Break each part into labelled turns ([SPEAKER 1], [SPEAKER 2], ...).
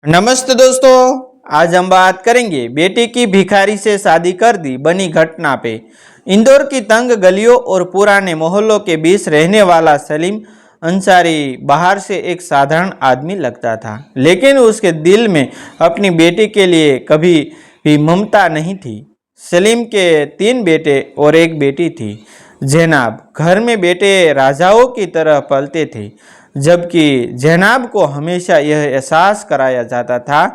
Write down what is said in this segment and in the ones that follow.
[SPEAKER 1] नमस्ते दोस्तों, आज हम बात करेंगे बेटी की भिखारी से शादी कर दी बनी घटना पे। इंदौर की तंग गलियों और पुराने मोहल्लों के बीच रहने वाला सलीम अंसारी बाहर से एक साधारण आदमी लगता था, लेकिन उसके दिल में अपनी बेटी के लिए कभी भी ममता नहीं थी। सलीम के 3 बेटे और एक बेटी थी। जैनाब घर में बेटे राजाओं की तरह पलते थे, जबकि जैनाब को हमेशा यह एहसास कराया जाता था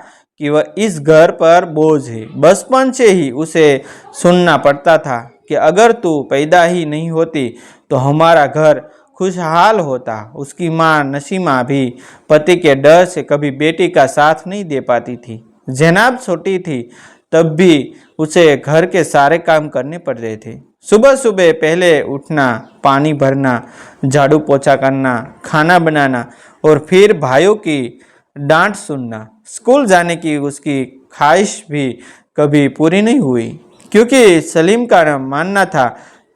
[SPEAKER 1] कि वह इस घर पर बोझ है। बचपन से ही उसे सुनना पड़ता था कि अगर तू पैदा ही नहीं होती तो हमारा घर खुशहाल होता। उसकी माँ नसीमा भी पति के डर से कभी बेटी का साथ नहीं दे पाती थी। जैनाब छोटी थी तब भी उसे घर के सारे काम करने पड़ रहे थे। सुबह सुबह पहले उठना, पानी भरना, झाड़ू पोछा करना, खाना बनाना और फिर भाइयों की डांट सुनना। स्कूल जाने की उसकी ख्वाहिश भी कभी पूरी नहीं हुई, क्योंकि सलीम का मानना था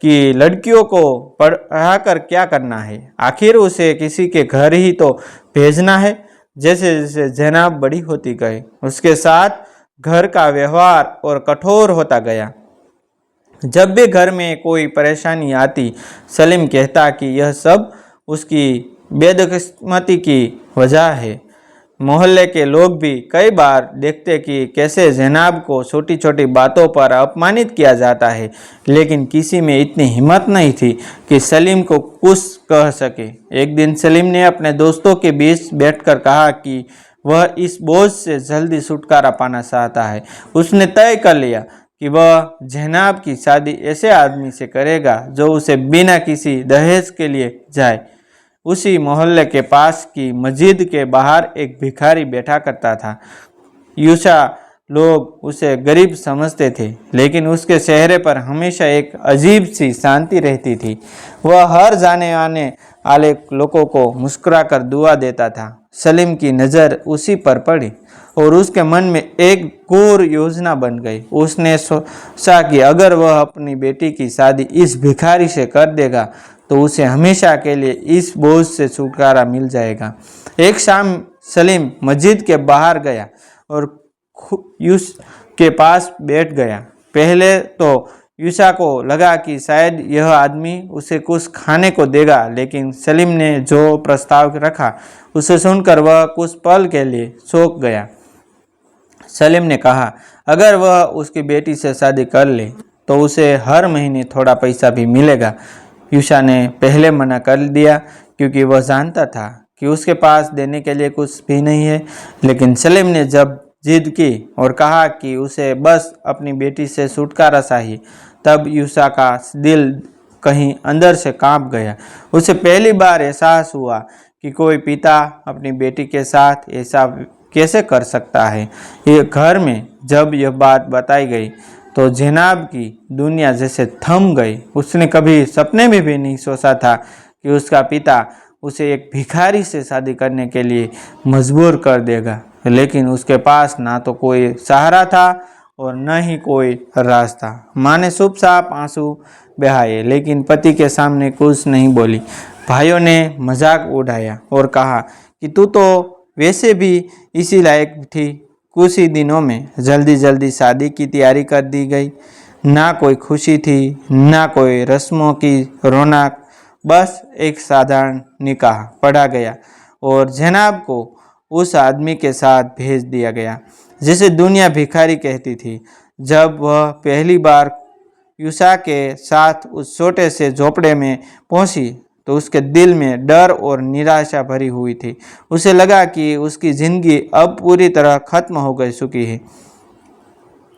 [SPEAKER 1] कि लड़कियों को पढ़ाकर क्या करना है, आखिर उसे किसी के घर ही तो भेजना है। जैसे जैसे जैनाब बड़ी होती गई, उसके साथ घर का व्यवहार और कठोर होता गया। जब भी घर में कोई परेशानी आती, सलीम कहता कि यह सब उसकी बेदकिस्मती की वजह है। मोहल्ले के लोग भी कई बार देखते कि कैसे जैनाब को छोटी छोटी बातों पर अपमानित किया जाता है, लेकिन किसी में इतनी हिम्मत नहीं थी कि सलीम को कुछ कह सके। एक दिन सलीम ने अपने दोस्तों के बीच बैठकर कहा कि वह इस बोझ से जल्दी छुटकारा पाना चाहता है। उसने तय कर लिया कि वह जैनाब की शादी ऐसे आदमी से करेगा जो उसे बिना किसी दहेज के लिए जाए। उसी मोहल्ले के पास की मस्जिद के बाहर एक भिखारी बैठा करता था। यूशा लोग उसे गरीब समझते थे, लेकिन उसके चेहरे पर हमेशा एक अजीब सी शांति रहती थी। वह हर जाने आने वाले लोगों को मुस्कुराकर दुआ देता था। सलीम की नज़र उसी पर पड़ी और उसके मन में एक गूढ़ योजना बन गई। उसने सोचा कि अगर वह अपनी बेटी की शादी इस भिखारी से कर देगा तो उसे हमेशा के लिए इस बोझ से छुटकारा मिल जाएगा। एक शाम सलीम मस्जिद के बाहर गया और यूस के पास बैठ गया। पहले तो यूशा को लगा कि शायद यह आदमी उसे कुछ खाने को देगा, लेकिन सलीम ने जो प्रस्ताव रखा उसे सुनकर वह कुछ पल के लिए चौंक गया। सलीम ने कहा अगर वह उसकी बेटी से शादी कर ले तो उसे हर महीने थोड़ा पैसा भी मिलेगा। यूशा ने पहले मना कर दिया, क्योंकि वह जानता था कि उसके पास देने के लिए कुछ भी नहीं है। लेकिन सलीम ने जब जिद की और कहा कि उसे बस अपनी बेटी से छुटकारा चाहिए, तब यूशा का दिल कहीं अंदर से कांप गया। उसे पहली बार एहसास हुआ कि कोई पिता अपनी बेटी के साथ ऐसा कैसे कर सकता है। ये घर में जब यह बात बताई गई तो जैनाब की दुनिया जैसे थम गई। उसने कभी सपने में भी नहीं सोचा था कि उसका पिता उसे एक भिखारी से शादी करने के लिए मजबूर कर देगा, लेकिन उसके पास ना तो कोई सहारा था और न ही कोई रास्ता। माँ ने चुपचाप आंसू बहाए, लेकिन पति के सामने कुछ नहीं बोली। भाइयों ने मजाक उड़ाया और कहा कि तू तो वैसे भी इसी लायक थी। कुछ ही दिनों में जल्दी जल्दी शादी की तैयारी कर दी गई। ना कोई खुशी थी, ना कोई रस्मों की रौनक, बस एक साधारण निकाह पढ़ा गया और जनाब को उस आदमी के साथ भेज दिया गया जिसे दुनिया भिखारी कहती थी। जब वह पहली बार यूशा के साथ उस छोटे से झोपड़े में पहुंची तो उसके दिल में डर और निराशा भरी हुई थी। उसे लगा कि उसकी जिंदगी अब पूरी तरह खत्म हो गई चुकी है।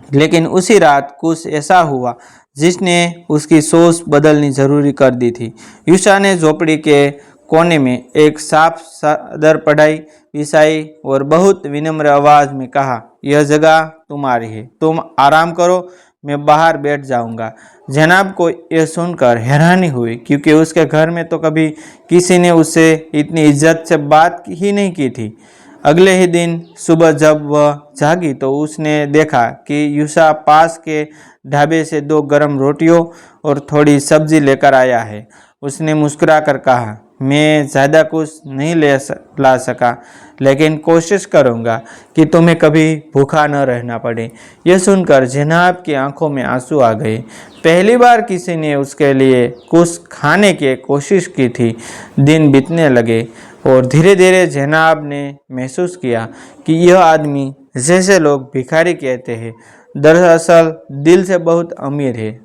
[SPEAKER 1] लेकिन उसी रात कुछ ऐसा हुआ जिसने उसकी सोच बदलनी जरूरी कर दी थी। यूशा ने झोपड़ी के कोने में एक साफ चादर पढ़ाई बिछाई और बहुत विनम्र आवाज में कहा, यह जगह तुम्हारी है, तुम आराम करो, मैं बाहर बैठ जाऊंगा। जनाब को यह सुनकर हैरानी हुई, क्योंकि उसके घर में तो कभी किसी ने उससे इतनी इज्जत से बात ही नहीं की थी। अगले ही दिन सुबह जब वह जागी तो उसने देखा कि यूशा पास के ढाबे से 2 गर्म रोटियों और थोड़ी सब्जी लेकर आया है। उसने मुस्कुराकर कहा, मैं ज़्यादा कुछ नहीं ला सका, लेकिन कोशिश करूँगा कि तुम्हें कभी भूखा न रहना पड़े। यह सुनकर जनाब की आंखों में आंसू आ गए। पहली बार किसी ने उसके लिए कुछ खाने की कोशिश की थी। दिन बीतने लगे और धीरे धीरे जनाब ने महसूस किया कि यह आदमी, जैसे लोग भिखारी कहते हैं, दरअसल दिल से बहुत अमीर है।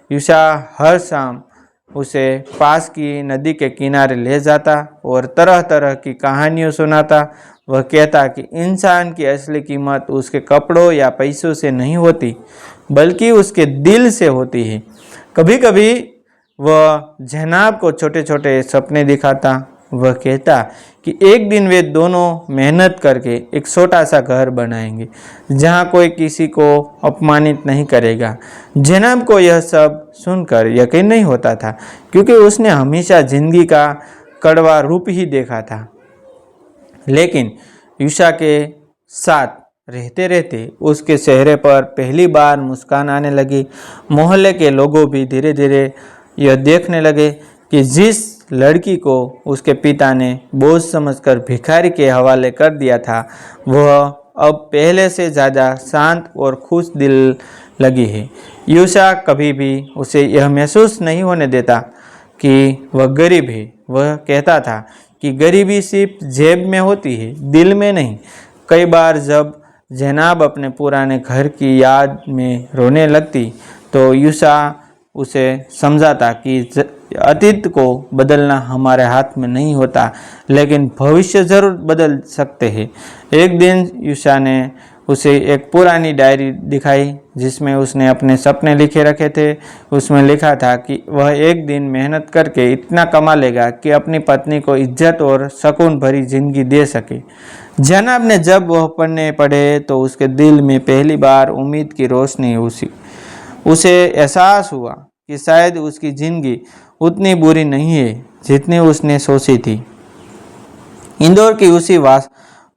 [SPEAKER 1] यूशा हर शाम उसे पास की नदी के किनारे ले जाता और तरह तरह की कहानियाँ सुनाता। वह कहता कि इंसान की असली कीमत उसके कपड़ों या पैसों से नहीं होती, बल्कि उसके दिल से होती है। कभी कभी वह जनाब को छोटे छोटे सपने दिखाता। वह कहता कि एक दिन वे दोनों मेहनत करके एक छोटा सा घर बनाएंगे, जहाँ कोई किसी को अपमानित नहीं करेगा। जनाब को यह सब सुनकर यकीन नहीं होता था, क्योंकि उसने हमेशा जिंदगी का कड़वा रूप ही देखा था। लेकिन यूशा के साथ रहते रहते उसके चेहरे पर पहली बार मुस्कान आने लगी। मोहल्ले के लोगों भी धीरे धीरे यह देखने लगे कि जिस लड़की को उसके पिता ने बोझ समझकर भिखारी के हवाले कर दिया था, वह अब पहले से ज़्यादा शांत और खुश दिल लगी है। यूशा कभी भी उसे यह महसूस नहीं होने देता कि वह गरीब है। वह कहता था कि गरीबी सिर्फ जेब में होती है, दिल में नहीं। कई बार जब जनाब अपने पुराने घर की याद में रोने लगती, तो यूशा उसे समझाता कि अतीत को बदलना हमारे हाथ में नहीं होता, लेकिन भविष्य जरूर बदल सकते हैं। एक दिन यूशा ने उसे एक पुरानी डायरी दिखाई, जिसमें उसने अपने सपने लिखे रखे थे। उसमें लिखा था कि वह एक दिन मेहनत करके इतना कमा लेगा कि अपनी पत्नी को इज्जत और सुकून भरी जिंदगी दे सके। जनाब ने जब वह पन्ने पढ़े तो उसके दिल में पहली बार उम्मीद की रोशनी उसे एहसास हुआ कि शायद उसकी जिंदगी उतनी बुरी नहीं है जितनी उसने सोची थी। इंदौर की उसी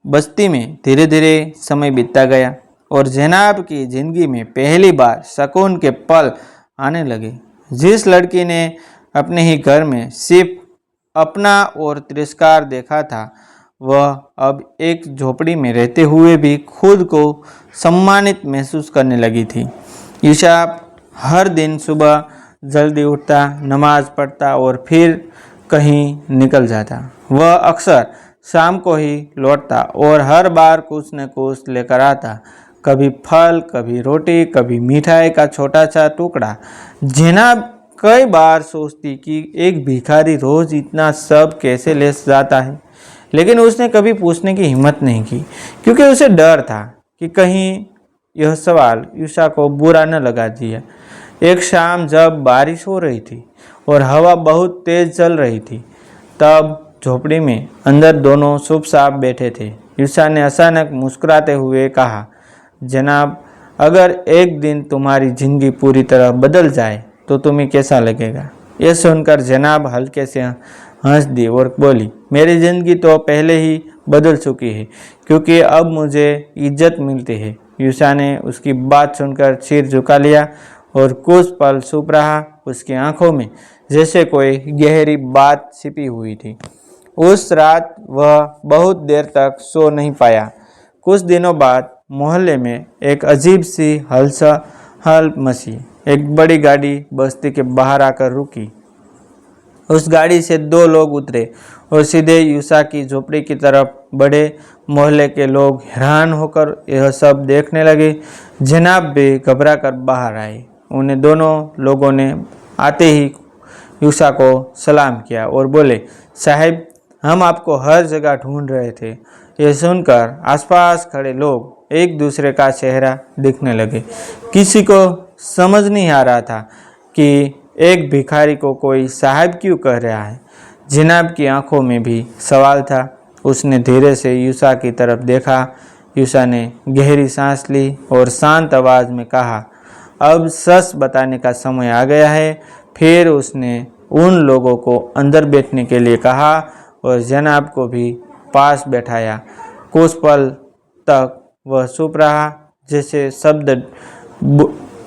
[SPEAKER 1] बस्ती में धीरे धीरे समय बीतता गया और जनाब की जिंदगी में पहली बार सुकून के पल आने लगे। जिस लड़की ने अपने ही घर में सिर्फ अपना और तिरस्कार देखा था, वह अब एक झोपड़ी में रहते हुए भी खुद को सम्मानित महसूस करने लगी थी। यूशा हर दिन सुबह जल्दी उठता, नमाज पढ़ता और फिर कहीं निकल जाता। वह अक्सर शाम को ही लौटता और हर बार कुछ न कुछ लेकर आता, कभी फल, कभी रोटी, कभी मिठाई का छोटा सा टुकड़ा। जनाब कई बार सोचती कि एक भिखारी रोज इतना सब कैसे ले जाता है, लेकिन उसने कभी पूछने की हिम्मत नहीं की, क्योंकि उसे डर था कि कहीं यह सवाल यूशा को बुरा न लगा दिया। एक शाम जब बारिश हो रही थी और हवा बहुत तेज चल रही थी, तब झोपड़ी में अंदर दोनों चुपचाप बैठे थे। यूशा ने अचानक मुस्कुराते हुए कहा, जनाब, अगर एक दिन तुम्हारी जिंदगी पूरी तरह बदल जाए तो तुम्हें कैसा लगेगा? यह सुनकर जनाब हल्के से हंस दी और बोली, मेरी ज़िंदगी तो पहले ही बदल चुकी है, क्योंकि अब मुझे इज्जत मिलती है। यूशा ने उसकी बात सुनकर सिर झुका लिया और कुछ पल चुप रहा। उसकी आंखों में जैसे कोई गहरी बात छिपी हुई थी। उस रात वह बहुत देर तक सो नहीं पाया। कुछ दिनों बाद मोहल्ले में एक अजीब सी हलचल मची। एक बड़ी गाड़ी बस्ती के बाहर आकर रुकी। उस गाड़ी से दो लोग उतरे और सीधे यूशा की झोपड़ी की तरफ बढ़े। मोहल्ले के लोग हैरान होकर यह सब देखने लगे। जनाब भी घबरा कर बाहर आए। उन्हें दोनों लोगों ने आते ही यूशा को सलाम किया और बोले, साहिब, हम आपको हर जगह ढूंढ रहे थे। यह सुनकर आसपास खड़े लोग एक दूसरे का चेहरा देखने लगे। किसी को समझ नहीं आ रहा था कि एक भिखारी को कोई साहब क्यों कह रहा है। जनाब की आंखों में भी सवाल था। उसने धीरे से यूशा की तरफ देखा। यूशा ने गहरी सांस ली और शांत आवाज़ में कहा, अब सच बताने का समय आ गया है। फिर उसने उन लोगों को अंदर बैठने के लिए कहा और जनाब को भी पास बैठाया। कुछ पल तक वह चुप रहा, जैसे शब्द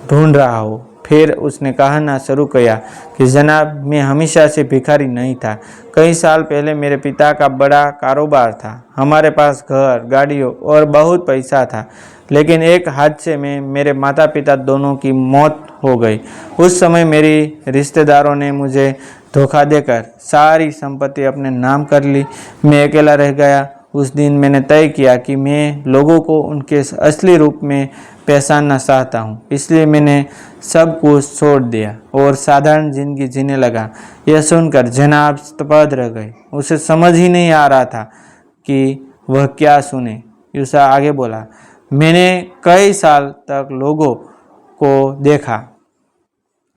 [SPEAKER 1] ढूंढ रहा हो। फिर उसने कहना शुरू किया कि जनाब, मैं हमेशा से भिखारी नहीं था। कई साल पहले मेरे पिता का बड़ा कारोबार था। हमारे पास घर, गाड़ियों और बहुत पैसा था। लेकिन एक हादसे में मेरे माता पिता दोनों की मौत हो गई। उस समय मेरी रिश्तेदारों ने मुझे धोखा देकर सारी संपत्ति अपने नाम कर ली। मैं अकेला रह गया। उस दिन मैंने तय किया कि मैं लोगों को उनके असली रूप में पहचानना चाहता हूँ। इसलिए मैंने सब कुछ छोड़ दिया और साधारण जिंदगी जीने लगा। यह सुनकर जनाब स्तब्ध रह गए। उसे समझ ही नहीं आ रहा था कि वह क्या सुने। यूसा आगे बोला, मैंने कई साल तक लोगों को देखा।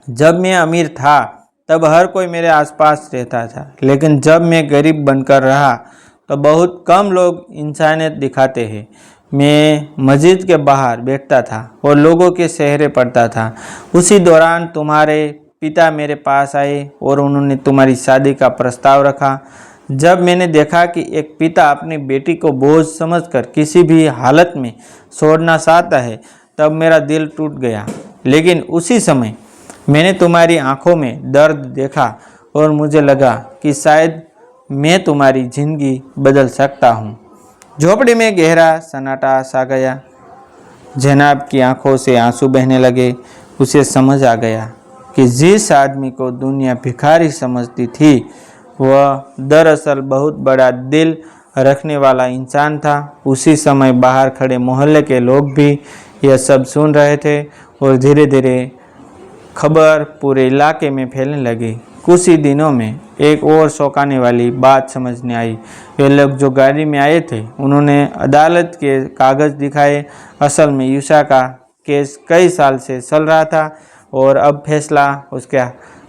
[SPEAKER 1] जब मैं अमीर था तब हर कोई मेरे आसपास रहता था, लेकिन जब मैं गरीब बनकर रहा तो बहुत कम लोग इंसानियत दिखाते हैं। मैं मस्जिद के बाहर बैठता था और लोगों के चेहरे पढ़ता था। उसी दौरान तुम्हारे पिता मेरे पास आए और उन्होंने तुम्हारी शादी का प्रस्ताव रखा। जब मैंने देखा कि एक पिता अपनी बेटी को बोझ समझकर किसी भी हालत में छोड़ना चाहता है, तब मेरा दिल टूट गया। लेकिन उसी समय मैंने तुम्हारी आंखों में दर्द देखा और मुझे लगा कि शायद मैं तुम्हारी जिंदगी बदल सकता हूँ। झोपड़ी में गहरा सन्नाटा छा गया। जनाब की आंखों से आंसू बहने लगे। उसे समझ आ गया कि जिस आदमी को दुनिया भिखारी समझती थी, वह दरअसल बहुत बड़ा दिल रखने वाला इंसान था। उसी समय बाहर खड़े मोहल्ले के लोग भी यह सब सुन रहे थे और धीरे धीरे खबर पूरे इलाके में फैलने लगी। कुछ ही दिनों में एक और चौंकाने वाली बात समझने आई। वे लोग जो गाड़ी में आए थे, उन्होंने अदालत के कागज़ दिखाए। असल में यूसा का केस कई साल से चल रहा था और अब फैसला उसके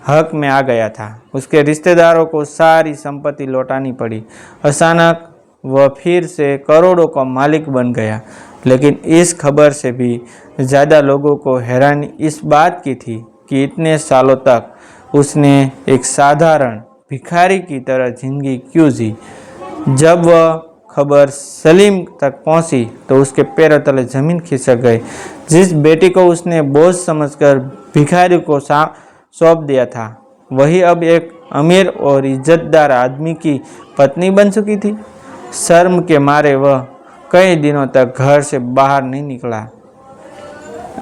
[SPEAKER 1] हक में आ गया था। उसके रिश्तेदारों को सारी संपत्ति लौटानी पड़ी। अचानक वह फिर से करोड़ों का मालिक बन गया। लेकिन इस खबर से भी ज़्यादा लोगों को हैरानी इस बात की थी कि इतने सालों तक उसने एक साधारण भिखारी की तरह जिंदगी क्यों जी। जब वह खबर सलीम तक पहुंची तो उसके पैरों तले जमीन खिसक गई। जिस बेटी को उसने बोझ समझकर भिखारी को सौंप दिया था, वही अब एक अमीर और इज्जतदार आदमी की पत्नी बन चुकी थी। शर्म के मारे वह कई दिनों तक घर से बाहर नहीं निकला।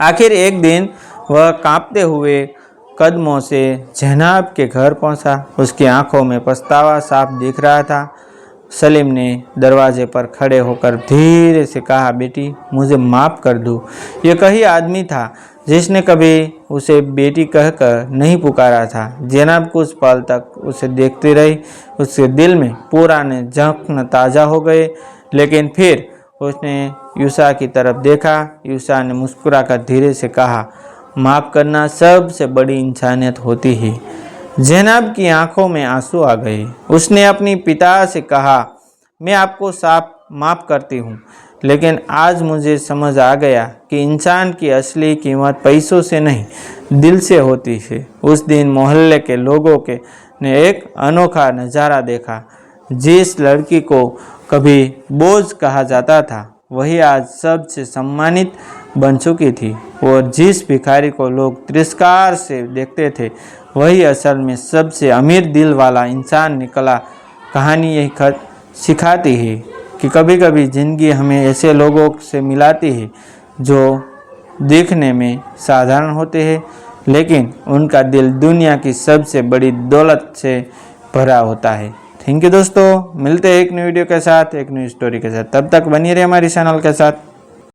[SPEAKER 1] आखिर एक दिन वह कांपते हुए कदमों से जनाब के घर पहुंचा। उसकी आंखों में पछतावा साफ दिख रहा था। सलीम ने दरवाजे पर खड़े होकर धीरे से कहा, बेटी, मुझे माफ़ कर दो। ये कही आदमी था जिसने कभी उसे बेटी कहकर नहीं पुकारा था। जनाब कुछ पल तक उसे देखती रही। उसके दिल में पुराने जख्म ताज़ा हो गए। लेकिन फिर उसने यूसा की तरफ देखा। यूसा ने मुस्कुराकर धीरे से कहा, माफ़ करना सबसे बड़ी इंसानियत होती है। जनाब की आंखों में आंसू आ गए। उसने अपनी पिता से कहा, मैं आपको साफ माफ़ करती हूँ, लेकिन आज मुझे समझ आ गया कि इंसान की असली कीमत पैसों से नहीं, दिल से होती है। उस दिन मोहल्ले के लोगों ने एक अनोखा नज़ारा देखा। जिस लड़की को कभी बोझ कहा जाता था, वही आज सबसे सम्मानित बन चुकी थी। और जिस भिखारी को लोग तिरस्कार से देखते थे, वही असल में सबसे अमीर दिल वाला इंसान निकला। कहानी यही सिखाती है कि कभी कभी ज़िंदगी हमें ऐसे लोगों से मिलाती है जो दिखने में साधारण होते हैं, लेकिन उनका दिल दुनिया की सबसे बड़ी दौलत से भरा होता है। थैंक यू दोस्तों, मिलते हैं एक न्यू वीडियो के साथ, एक न्यू स्टोरी के साथ। तब तक बनी रहे हमारी चैनल के साथ।